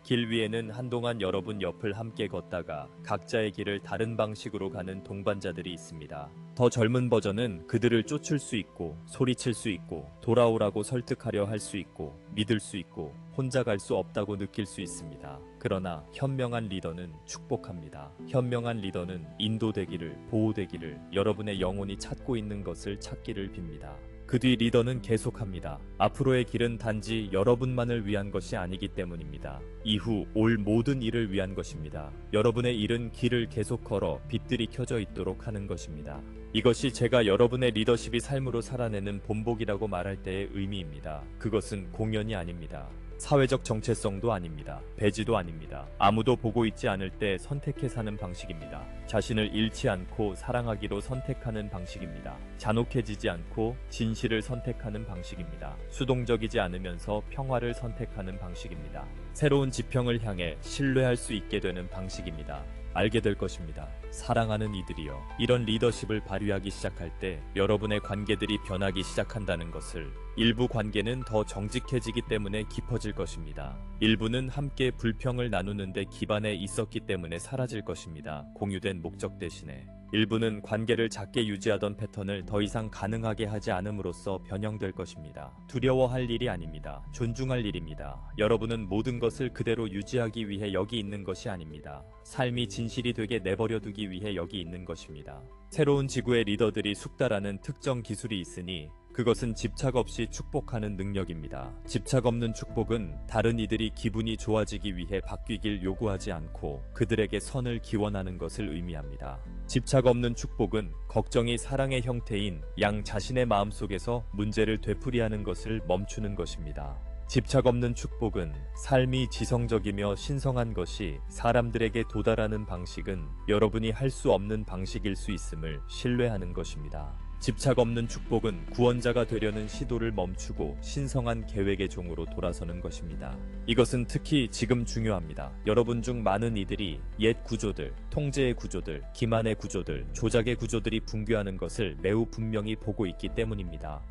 길 위에는 한동안 여러분 옆을 함께 걷다가 각자의 길을 다른 방식으로 가는 동반자들이 있습니다. 더 젊은 버전은 그들을 쫓을 수 있고 소리칠 수 있고 돌아오라고 설득하려 할 수 있고 믿을 수 있고 혼자 갈 수 없다고 느낄 수 있습니다. 그러나 현명한 리더는 축복합니다. 현명한 리더는 인도되기를, 보호되기를, 여러분의 영혼이 찾고 있는 것을 찾기를 빕니다. 그 뒤 리더는 계속합니다. 앞으로의 길은 단지 여러분만을 위한 것이 아니기 때문입니다. 이후 올 모든 일을 위한 것입니다. 여러분의 일은 길을 계속 걸어 빛들이 켜져 있도록 하는 것입니다. 이것이 제가 여러분의 리더십이 삶으로 살아내는 본보기라고 말할 때의 의미입니다. 그것은 공연이 아닙니다. 사회적 정체성도 아닙니다. 배지도 아닙니다. 아무도 보고 있지 않을 때 선택해 사는 방식입니다. 자신을 잃지 않고 사랑하기로 선택하는 방식입니다. 잔혹해지지 않고 진실을 선택하는 방식입니다. 수동적이지 않으면서 평화를 선택하는 방식입니다. 새로운 지평을 향해 신뢰할 수 있게 되는 방식입니다. 알게 될 것입니다. 사랑하는 이들이여, 이런 리더십을 발휘하기 시작할 때 여러분의 관계들이 변하기 시작한다는 것을, 일부 관계는 더 정직해지기 때문에 깊어질 것입니다. 일부는 함께 불평을 나누는데 기반에 있었기 때문에 사라질 것입니다. 공유된 목적 대신에. 일부는 관계를 작게 유지하던 패턴을 더 이상 가능하게 하지 않음으로써 변형될 것입니다. 두려워할 일이 아닙니다. 존중할 일입니다. 여러분은 모든 것을 그대로 유지하기 위해 여기 있는 것이 아닙니다. 삶이 진실이 되게 내버려 두기 위해 여기 있는 것입니다. 새로운 지구의 리더들이 숙달하는 특정 기술이 있으니 그것은 집착 없이 축복하는 능력입니다. 집착 없는 축복은 다른 이들이 기분이 좋아지기 위해 바뀌길 요구하지 않고 그들에게 선을 기원하는 것을 의미합니다. 집착 없는 축복은 걱정이 사랑의 형태인 양 자신의 마음속에서 문제를 되풀이하는 것을 멈추는 것입니다. 집착 없는 축복은 삶이 지성적이며 신성한 것이 사람들에게 도달하는 방식은 여러분이 할 수 없는 방식일 수 있음을 신뢰하는 것입니다. 집착 없는 축복은 구원자가 되려는 시도를 멈추고 신성한 계획의 종으로 돌아서는 것입니다. 이것은 특히 지금 중요합니다. 여러분 중 많은 이들이 옛 구조들, 통제의 구조들, 기만의 구조들, 조작의 구조들이 붕괴하는 것을 매우 분명히 보고 있기 때문입니다.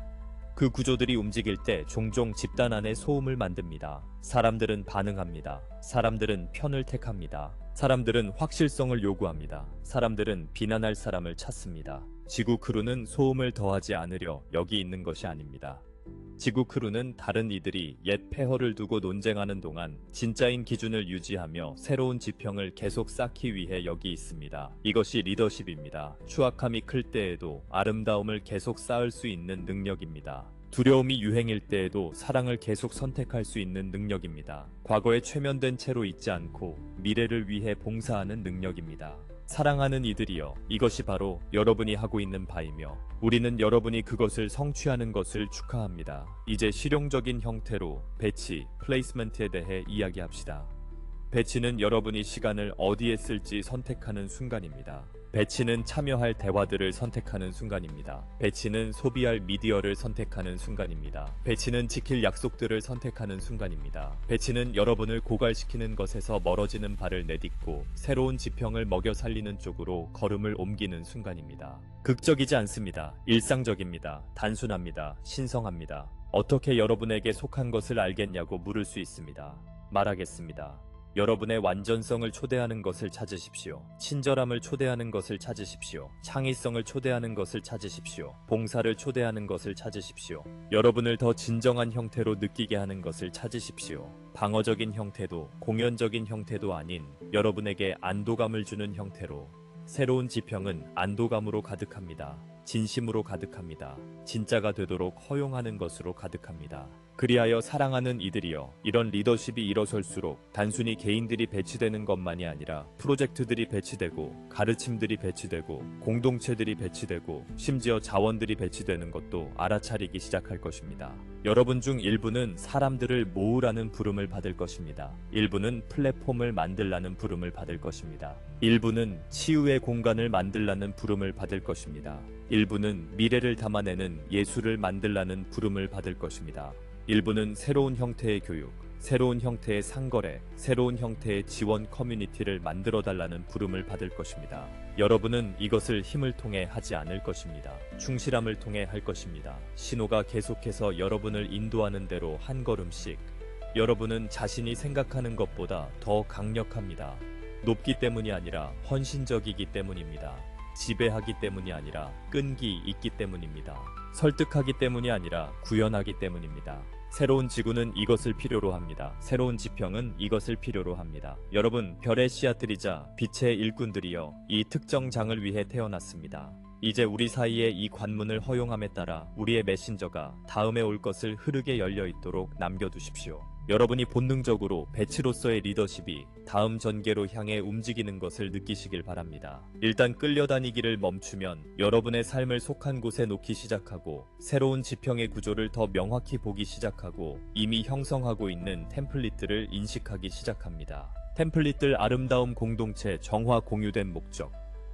그 구조들이 움직일 때 종종 집단 안에 소음을 만듭니다. 사람들은 반응합니다. 사람들은 편을 택합니다. 사람들은 확실성을 요구합니다. 사람들은 비난할 사람을 찾습니다. 지구 크루는 소음을 더하지 않으려 여기 있는 것이 아닙니다. 지구 크루는 다른 이들이 옛 폐허를 두고 논쟁하는 동안 진짜인 기준을 유지하며 새로운 지평을 계속 쌓기 위해 여기 있습니다. 이것이 리더십입니다. 추악함이 클 때에도 아름다움을 계속 쌓을 수 있는 능력입니다. 두려움이 유행일 때에도 사랑을 계속 선택할 수 있는 능력입니다. 과거에 최면된 채로 있지 않고 미래를 위해 봉사하는 능력입니다. 사랑하는 이들이여, 이것이 바로 여러분이 하고 있는 바이며 우리는 여러분이 그것을 성취하는 것을 축하합니다. 이제 실용적인 형태로 배치, 플레이스먼트에 대해 이야기합시다. 배치는 여러분이 시간을 어디에 쓸지 선택하는 순간입니다. 배치는 참여할 대화들을 선택하는 순간입니다. 배치는 소비할 미디어를 선택하는 순간입니다. 배치는 지킬 약속들을 선택하는 순간입니다. 배치는 여러분을 고갈시키는 것에서 멀어지는 발을 내딛고 새로운 지평을 먹여 살리는 쪽으로 걸음을 옮기는 순간입니다. 극적이지 않습니다. 일상적입니다. 단순합니다. 신성합니다. 어떻게 여러분에게 속한 것을 알겠냐고 물을 수 있습니다. 말하겠습니다. 여러분의 완전성을 초대하는 것을 찾으십시오. 친절함을 초대하는 것을 찾으십시오. 창의성을 초대하는 것을 찾으십시오. 봉사를 초대하는 것을 찾으십시오. 여러분을 더 진정한 형태로 느끼게 하는 것을 찾으십시오. 방어적인 형태도 공연적인 형태도 아닌 여러분에게 안도감을 주는 형태로. 새로운 지평은 안도감으로 가득합니다. 진심으로 가득합니다. 진짜가 되도록 허용하는 것으로 가득합니다. 그리하여 사랑하는 이들이여, 이런 리더십이 일어설수록 단순히 개인들이 배치되는 것만이 아니라 프로젝트들이 배치되고 가르침들이 배치되고 공동체들이 배치되고 심지어 자원들이 배치되는 것도 알아차리기 시작할 것입니다. 여러분 중 일부는 사람들을 모으라는 부름을 받을 것입니다. 일부는 플랫폼을 만들라는 부름을 받을 것입니다. 일부는 치유의 공간을 만들라는 부름을 받을 것입니다. 일부는 미래를 담아내는 예술을 만들라는 부름을 받을 것입니다. 일부는 새로운 형태의 교육, 새로운 형태의 상거래, 새로운 형태의 지원 커뮤니티를 만들어달라는 부름을 받을 것입니다. 여러분은 이것을 힘을 통해 하지 않을 것입니다. 충실함을 통해 할 것입니다. 신호가 계속해서 여러분을 인도하는 대로 한 걸음씩. 여러분은 자신이 생각하는 것보다 더 강력합니다. 높기 때문이 아니라 헌신적이기 때문입니다. 지배하기 때문이 아니라 끈기 있기 때문입니다. 설득하기 때문이 아니라 구현하기 때문입니다. 새로운 지구는 이것을 필요로 합니다. 새로운 지평은 이것을 필요로 합니다. 여러분, 별의 씨앗들이자 빛의 일꾼들이여, 이 특정 장을 위해 태어났습니다. 이제 우리 사이에 이 관문을 허용함에 따라 우리의 메신저가 다음에 올 것을 흐르게 열려 있도록 남겨두십시오. 여러분이 본능적으로 배치로서의 리더십이 다음 전개로 향해 움직이는 것을 느끼시길 바랍니다. 일단 끌려다니기를 멈추면 여러분의 삶을 속한 곳에 놓기 시작하고 새로운 지평의 구조를 더 명확히 보기 시작하고 이미 형성하고 있는 템플릿들을 인식하기 시작합니다. 템플릿들 아름다움 공동체 정화 공유된 목적.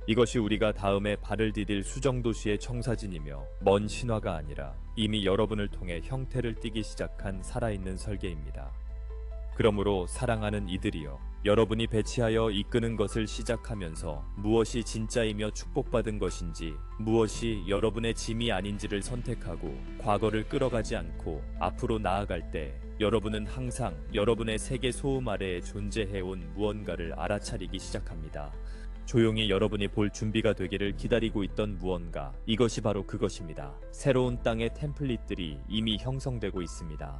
이것이 우리가 다음에 발을 디딜 수정도시의 청사진이며 먼 신화가 아니라 이미 여러분을 통해 형태를 띠기 시작한 살아있는 설계입니다. 그러므로 사랑하는 이들이여, 여러분이 배치하여 이끄는 것을 시작하면서 무엇이 진짜이며 축복받은 것인지, 무엇이 여러분의 짐이 아닌지를 선택하고 과거를 끌어가지 않고 앞으로 나아갈 때 여러분은 항상 여러분의 세계 소음 아래에 존재해온 무언가를 알아차리기 시작합니다. 조용히 여러분이 볼 준비가 되기를 기다리고 있던 무언가, 이것이 바로 그것입니다. 새로운 땅의 템플릿들이 이미 형성되고 있습니다.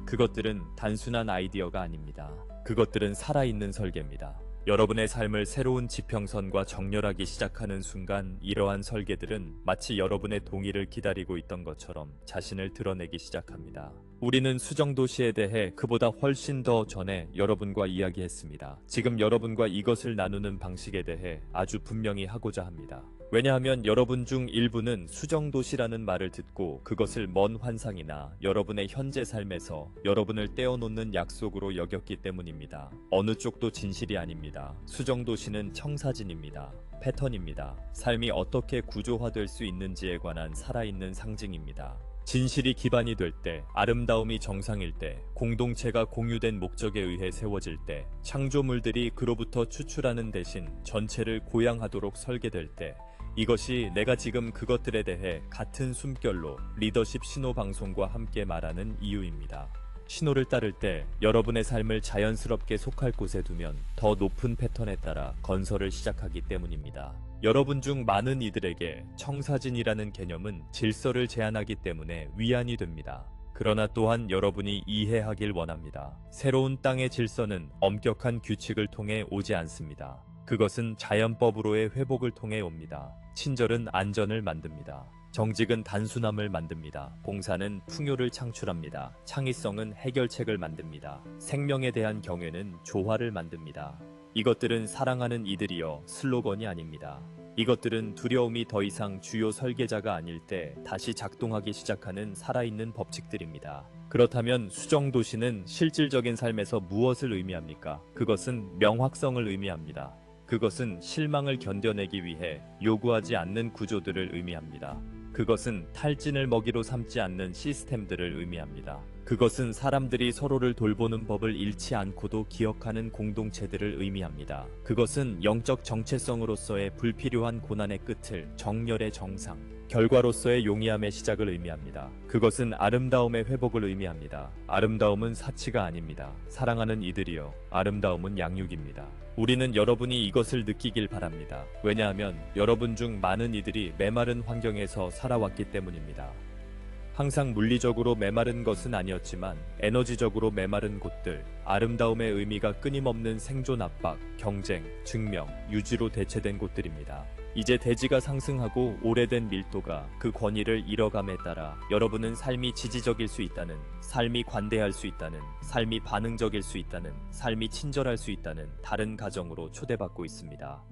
그것들은 단순한 아이디어가 아닙니다. 그것들은 살아있는 설계입니다. 여러분의 삶을 새로운 지평선과 정렬하기 시작하는 순간 이러한 설계들은 마치 여러분의 동의를 기다리고 있던 것처럼 자신을 드러내기 시작합니다. 우리는 수정도시에 대해 그보다 훨씬 더 전에 여러분과 이야기했습니다. 지금 여러분과 이것을 나누는 방식에 대해 아주 분명히 하고자 합니다. 왜냐하면 여러분 중 일부는 수정도시라는 말을 듣고 그것을 먼 환상이나 여러분의 현재 삶에서 여러분을 떼어놓는 약속으로 여겼기 때문입니다. 어느 쪽도 진실이 아닙니다. 수정도시는 청사진입니다. 패턴입니다. 삶이 어떻게 구조화될 수 있는지에 관한 살아있는 상징입니다. 진실이 기반이 될 때, 아름다움이 정상일 때, 공동체가 공유된 목적에 의해 세워질 때, 창조물들이 그로부터 추출하는 대신 전체를 고양하도록 설계될 때, 이것이 내가 지금 그것들에 대해 같은 숨결로 리더십 신호 방송과 함께 말하는 이유입니다. 신호를 따를 때 여러분의 삶을 자연스럽게 속할 곳에 두면 더 높은 패턴에 따라 건설을 시작하기 때문입니다. 여러분 중 많은 이들에게 청사진이라는 개념은 질서를 제한하기 때문에 위안이 됩니다. 그러나 또한 여러분이 이해하길 원합니다. 새로운 땅의 질서는 엄격한 규칙을 통해 오지 않습니다. 그것은 자연법으로의 회복을 통해 옵니다. 친절은 안전을 만듭니다. 정직은 단순함을 만듭니다. 봉사는 풍요를 창출합니다. 창의성은 해결책을 만듭니다. 생명에 대한 경외는 조화를 만듭니다. 이것들은 사랑하는 이들이여 슬로건이 아닙니다. 이것들은 두려움이 더 이상 주요 설계자가 아닐 때 다시 작동하기 시작하는 살아있는 법칙들입니다. 그렇다면 수정도시는 실질적인 삶에서 무엇을 의미합니까? 그것은 명확성을 의미합니다. 그것은 실망을 견뎌내기 위해 요구하지 않는 구조들을 의미합니다. 그것은 탈진을 먹이로 삼지 않는 시스템들을 의미합니다. 그것은 사람들이 서로를 돌보는 법을 잃지 않고도 기억하는 공동체들을 의미합니다. 그것은 영적 정체성으로서의 불필요한 고난의 끝을 정렬의 정상, 결과로서의 용이함의 시작을 의미합니다. 그것은 아름다움의 회복을 의미합니다. 아름다움은 사치가 아닙니다. 사랑하는 이들이여, 아름다움은 양육입니다. 우리는 여러분이 이것을 느끼길 바랍니다. 왜냐하면 여러분 중 많은 이들이 메마른 환경에서 살아왔기 때문입니다. 항상 물리적으로 메마른 것은 아니었지만 에너지적으로 메마른 곳들, 아름다움의 의미가 끊임없는 생존 압박, 경쟁, 증명, 유지로 대체된 곳들입니다. 이제 대지가 상승하고 오래된 밀도가 그 권위를 잃어감에 따라 여러분은 삶이 지지적일 수 있다는, 삶이 관대할 수 있다는, 삶이 반응적일 수 있다는, 삶이 친절할 수 있다는 다른 가정으로 초대받고 있습니다.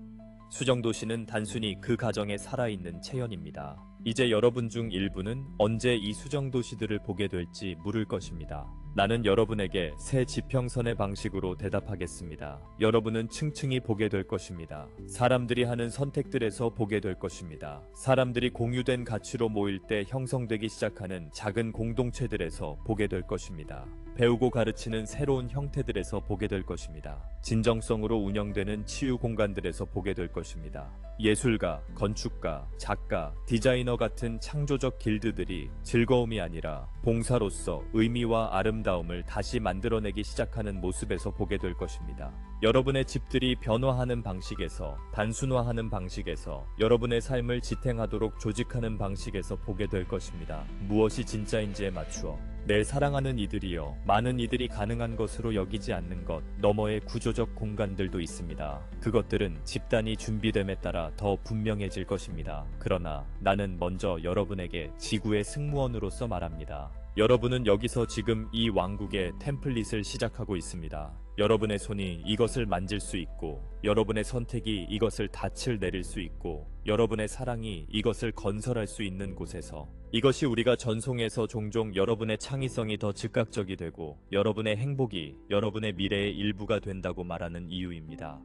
수정도시는 단순히 그 가정에 살아있는 체현입니다. 이제 여러분 중 일부는 언제 이 수정도시들을 보게 될지 물을 것입니다. 나는 여러분에게 새 지평선의 방식으로 대답하겠습니다. 여러분은 층층이 보게 될 것입니다. 사람들이 하는 선택들에서 보게 될 것입니다. 사람들이 공유된 가치로 모일 때 형성되기 시작하는 작은 공동체들에서 보게 될 것입니다. 배우고 가르치는 새로운 형태들에서 보게 될 것입니다. 진정성으로 운영되는 치유 공간들에서 보게 될 것입니다. 예술가, 건축가, 작가, 디자이너 같은 창조적 길드들이 즐거움이 아니라 봉사로서 의미와 아름다움을 다시 만들어내기 시작하는 모습에서 보게 될 것입니다. 여러분의 집들이 변화하는 방식에서, 단순화하는 방식에서, 여러분의 삶을 지탱하도록 조직하는 방식에서 보게 될 것입니다. 무엇이 진짜인지에 맞추어 내 사랑하는 이들이여, 많은 이들이 가능한 것으로 여기지 않는 것 너머의 구조적 공간들도 있습니다. 그것들은 집단이 준비됨에 따라 더 분명해질 것입니다. 그러나 나는 먼저 여러분에게 지구의 승무원으로서 말합니다. 여러분은 여기서 지금 이 왕국의 템플릿을 시작하고 있습니다. 여러분의 손이 이것을 만질 수 있고, 여러분의 선택이 이것을 닻을 내릴 수 있고, 여러분의 사랑이 이것을 건설할 수 있는 곳에서, 이것이 우리가 전송에서 종종 여러분의 창의성이 더 즉각적이 되고 여러분의 행복이 여러분의 미래의 일부가 된다고 말하는 이유입니다.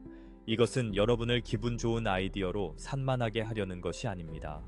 이것은 여러분을 기분 좋은 아이디어로 산만하게 하려는 것이 아닙니다.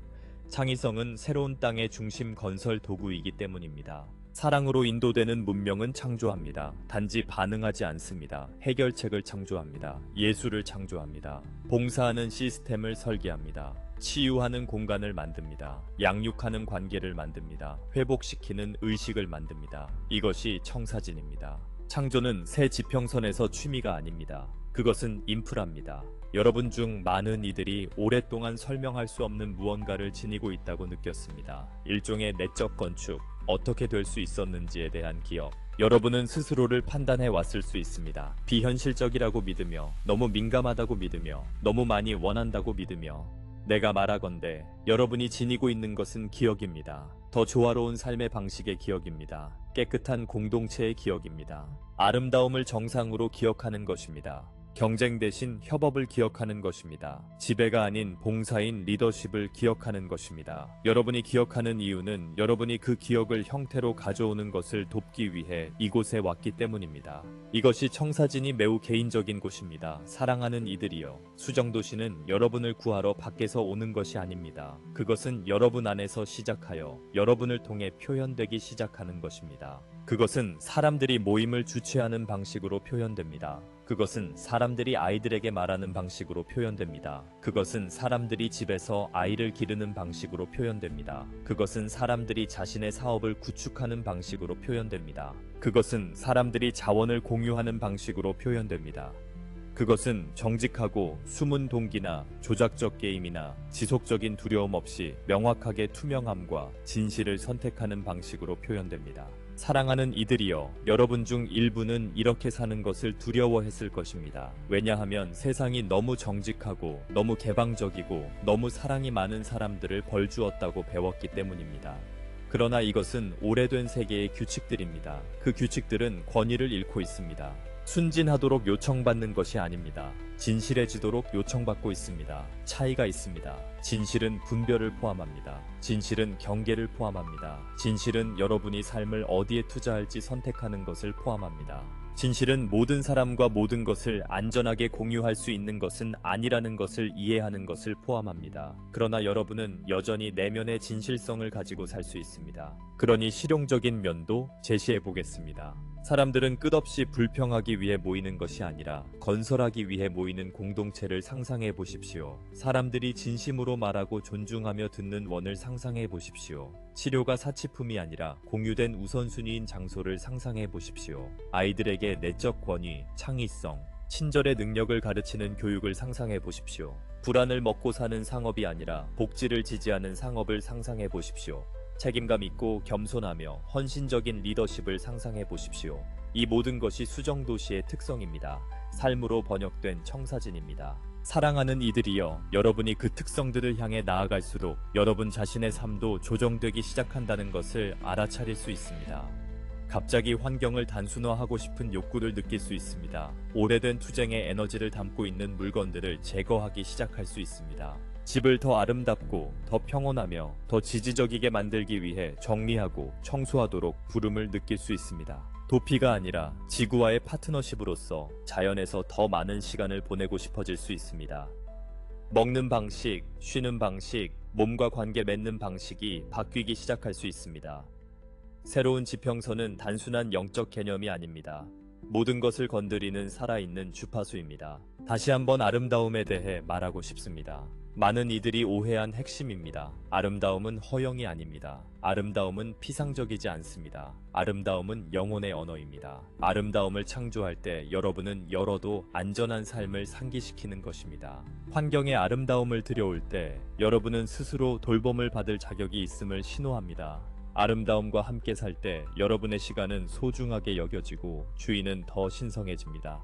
창의성은 새로운 땅의 중심 건설 도구이기 때문입니다. 사랑으로 인도되는 문명은 창조합니다. 단지 반응하지 않습니다. 해결책을 창조합니다. 예술을 창조합니다. 봉사하는 시스템을 설계합니다. 치유하는 공간을 만듭니다. 양육하는 관계를 만듭니다. 회복시키는 의식을 만듭니다. 이것이 청사진입니다. 창조는 새 지평선에서 취미가 아닙니다. 그것은 인프라입니다. 여러분 중 많은 이들이 오랫동안 설명할 수 없는 무언가를 지니고 있다고 느꼈습니다. 일종의 내적 건축, 어떻게 될 수 있었는지에 대한 기억. 여러분은 스스로를 판단해 왔을 수 있습니다. 비현실적이라고 믿으며, 너무 민감하다고 믿으며, 너무 많이 원한다고 믿으며. 내가 말하건대 여러분이 지니고 있는 것은 기억입니다. 더 조화로운 삶의 방식의 기억입니다. 깨끗한 공동체의 기억입니다. 아름다움을 정상으로 기억하는 것입니다. 경쟁 대신 협업을 기억하는 것입니다. 지배가 아닌 봉사인 리더십을 기억하는 것입니다. 여러분이 기억하는 이유는 여러분이 그 기억을 형태로 가져오는 것을 돕기 위해 이곳에 왔기 때문입니다. 이것이 청사진이 매우 개인적인 곳입니다. 사랑하는 이들이여, 수정도시는 여러분을 구하러 밖에서 오는 것이 아닙니다. 그것은 여러분 안에서 시작하여 여러분을 통해 표현되기 시작하는 것입니다. 그것은 사람들이 모임을 주최하는 방식으로 표현됩니다. 그것은 사람들이 아이들에게 말하는 방식으로 표현됩니다. 그것은 사람들이 집에서 아이를 기르는 방식으로 표현됩니다. 그것은 사람들이 자신의 사업을 구축하는 방식으로 표현됩니다. 그것은 사람들이 자원을 공유하는 방식으로 표현됩니다. 그것은 정직하고 숨은 동기나 조작적 게임이나 지속적인 두려움 없이 명확하게 투명함과 진실을 선택하는 방식으로 표현됩니다. 사랑하는 이들이여, 여러분 중 일부는 이렇게 사는 것을 두려워했을 것입니다. 왜냐하면 세상이 너무 정직하고 너무 개방적이고 너무 사랑이 많은 사람들을 벌주었다고 배웠기 때문입니다. 그러나 이것은 오래된 세계의 규칙들입니다. 그 규칙들은 권위를 잃고 있습니다. 순진하도록 요청받는 것이 아닙니다. 진실해지도록 요청받고 있습니다. 차이가 있습니다. 진실은 분별을 포함합니다. 진실은 경계를 포함합니다. 진실은 여러분이 삶을 어디에 투자할지 선택하는 것을 포함합니다. 진실은 모든 사람과 모든 것을 안전하게 공유할 수 있는 것은 아니라는 것을 이해하는 것을 포함합니다. 그러나 여러분은 여전히 내면의 진실성을 가지고 살 수 있습니다. 그러니 실용적인 면도 제시해 보겠습니다. 사람들은 끝없이 불평하기 위해 모이는 것이 아니라 건설하기 위해 모이는 공동체를 상상해 보십시오. 사람들이 진심으로 말하고 존중하며 듣는 원을 상상해 보십시오. 치료가 사치품이 아니라 공유된 우선순위인 장소를 상상해 보십시오. 아이들에게 내적 권위, 창의성, 친절의 능력을 가르치는 교육을 상상해 보십시오. 불안을 먹고 사는 상업이 아니라 복지를 지지하는 상업을 상상해 보십시오. 책임감 있고 겸손하며 헌신적인 리더십을 상상해 보십시오. 이 모든 것이 수정도시의 특성입니다. 삶으로 번역된 청사진입니다. 사랑하는 이들이여, 여러분이 그 특성들을 향해 나아갈수록 여러분 자신의 삶도 조정되기 시작한다는 것을 알아차릴 수 있습니다. 갑자기 환경을 단순화하고 싶은 욕구를 느낄 수 있습니다. 오래된 투쟁의 에너지를 담고 있는 물건들을 제거하기 시작할 수 있습니다. 집을 더 아름답고 더 평온하며 더 지지적이게 만들기 위해 정리하고 청소하도록 부름을 느낄 수 있습니다. 도피가 아니라 지구와의 파트너십으로서 자연에서 더 많은 시간을 보내고 싶어질 수 있습니다. 먹는 방식, 쉬는 방식, 몸과 관계 맺는 방식이 바뀌기 시작할 수 있습니다. 새로운 지평선은 단순한 영적 개념이 아닙니다. 모든 것을 건드리는 살아있는 주파수입니다. 다시 한번 아름다움에 대해 말하고 싶습니다. 많은 이들이 오해한 핵심입니다. 아름다움은 허영이 아닙니다. 아름다움은 피상적이지 않습니다. 아름다움은 영혼의 언어입니다. 아름다움을 창조할 때 여러분은 열어도 안전한 삶을 상기시키는 것입니다. 환경에 아름다움을 들여올 때 여러분은 스스로 돌봄을 받을 자격이 있음을 신호합니다. 아름다움과 함께 살 때 여러분의 시간은 소중하게 여겨지고 주인은 더 신성해집니다.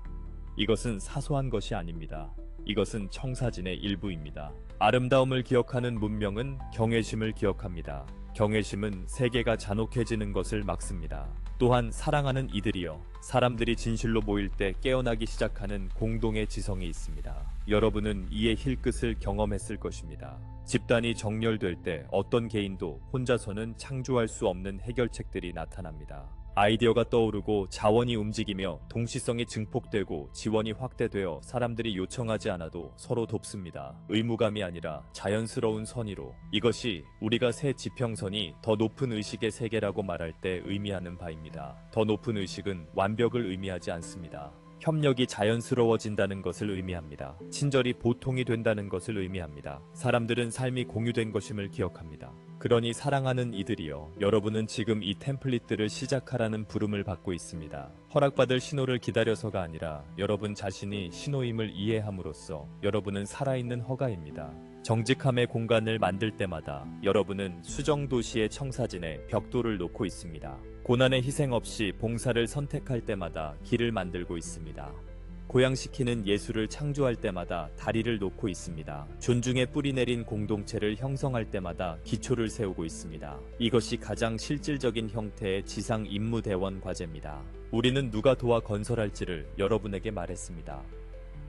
이것은 사소한 것이 아닙니다. 이것은 청사진의 일부입니다. 아름다움을 기억하는 문명은 경외심을 기억합니다. 경외심은 세계가 잔혹해지는 것을 막습니다. 또한 사랑하는 이들이여, 사람들이 진실로 모일 때 깨어나기 시작하는 공동의 지성이 있습니다. 여러분은 이의 힐끗을 경험했을 것입니다. 집단이 정렬될 때 어떤 개인도 혼자서는 창조할 수 없는 해결책들이 나타납니다. 아이디어가 떠오르고 자원이 움직이며 동시성이 증폭되고 지원이 확대되어 사람들이 요청하지 않아도 서로 돕습니다. 의무감이 아니라 자연스러운 선의로. 이것이 우리가 새 지평선이 더 높은 의식의 세계라고 말할 때 의미하는 바입니다. 더 높은 의식은 완벽을 의미하지 않습니다. 협력이 자연스러워진다는 것을 의미합니다. 친절이 보통이 된다는 것을 의미합니다. 사람들은 삶이 공유된 것임을 기억합니다. 그러니 사랑하는 이들이여, 여러분은 지금 이 템플릿들을 시작하라는 부름을 받고 있습니다. 허락받을 신호를 기다려서가 아니라 여러분 자신이 신호임을 이해함으로써 여러분은 살아있는 허가입니다. 정직함의 공간을 만들 때마다 여러분은 수정도시의 청사진에 벽돌을 놓고 있습니다. 고난의 희생 없이 봉사를 선택할 때마다 길을 만들고 있습니다. 고양시키는 예술을 창조할 때마다 다리를 놓고 있습니다. 존중의 뿌리 내린 공동체를 형성할 때마다 기초를 세우고 있습니다. 이것이 가장 실질적인 형태의 지상 임무대원 과제입니다. 우리는 누가 도와 건설할지를 여러분에게 말했습니다.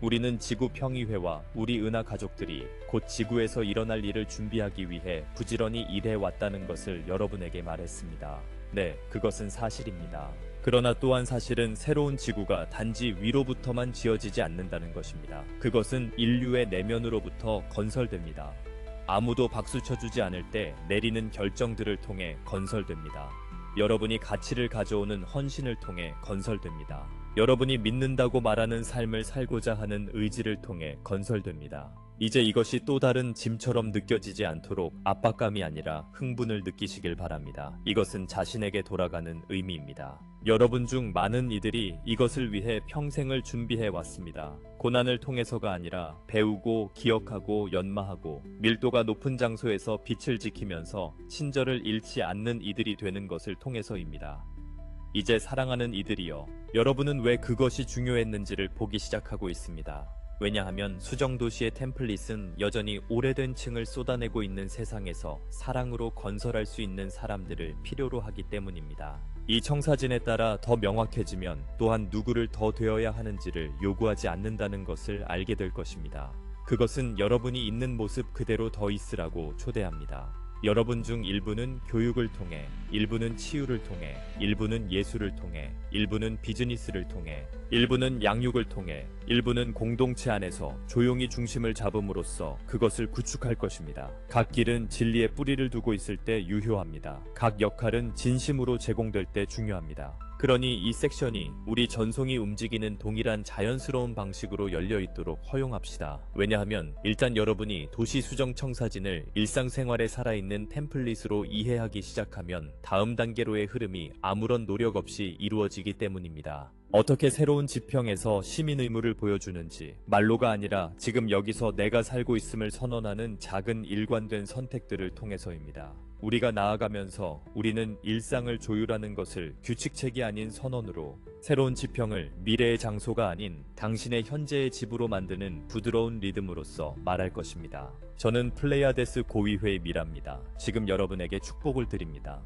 우리는 지구평의회와 우리 은하 가족들이 곧 지구에서 일어날 일을 준비하기 위해 부지런히 일해왔다는 것을 여러분에게 말했습니다. 네, 그것은 사실입니다. 그러나 또한 사실은 새로운 지구가 단지 위로부터만 지어지지 않는다는 것입니다. 그것은 인류의 내면으로부터 건설됩니다. 아무도 박수 쳐주지 않을 때 내리는 결정들을 통해 건설됩니다. 여러분이 가치를 가져오는 헌신을 통해 건설됩니다. 여러분이 믿는다고 말하는 삶을 살고자 하는 의지를 통해 건설됩니다. 이제 이것이 또 다른 짐처럼 느껴지지 않도록 압박감이 아니라 흥분을 느끼시길 바랍니다. 이것은 자신에게 돌아가는 의미입니다. 여러분 중 많은 이들이 이것을 위해 평생을 준비해 왔습니다. 고난을 통해서가 아니라 배우고 기억하고 연마하고 밀도가 높은 장소에서 빛을 지키면서 친절을 잃지 않는 이들이 되는 것을 통해서입니다. 이제 사랑하는 이들이여, 여러분은 왜 그것이 중요했는지를 보기 시작하고 있습니다. 왜냐하면 수정도시의 템플릿은 여전히 오래된 층을 쏟아내고 있는 세상에서 사랑으로 건설할 수 있는 사람들을 필요로 하기 때문입니다. 이 청사진에 따라 더 명확해지면 또한 누구를 더 되어야 하는지를 요구하지 않는다는 것을 알게 될 것입니다. 그것은 여러분이 있는 모습 그대로 더 있으라고 초대합니다. 여러분 중 일부는 교육을 통해, 일부는 치유를 통해, 일부는 예술을 통해, 일부는 비즈니스를 통해, 일부는 양육을 통해, 일부는 공동체 안에서 조용히 중심을 잡음으로써 그것을 구축할 것입니다. 각 길은 진리의 뿌리를 두고 있을 때 유효합니다. 각 역할은 진심으로 제공될 때 중요합니다. 그러니 이 섹션이 우리 전송이 움직이는 동일한 자연스러운 방식으로 열려 있도록 허용합시다. 왜냐하면 일단 여러분이 도시 수정 청사진을 일상생활에 살아있는 템플릿으로 이해하기 시작하면 다음 단계로의 흐름이 아무런 노력 없이 이루어지기 때문입니다. 어떻게 새로운 지평에서 시민 의무를 보여주는지, 말로가 아니라 지금 여기서 내가 살고 있음을 선언하는 작은 일관된 선택들을 통해서입니다. 우리가 나아가면서 우리는 일상을 조율하는 것을 규칙책이 아닌 선언으로, 새로운 지평을 미래의 장소가 아닌 당신의 현재의 집으로 만드는 부드러운 리듬으로서 말할 것입니다. 저는 플레이아데스 고위회의 미라입니다. 지금 여러분에게 축복을 드립니다.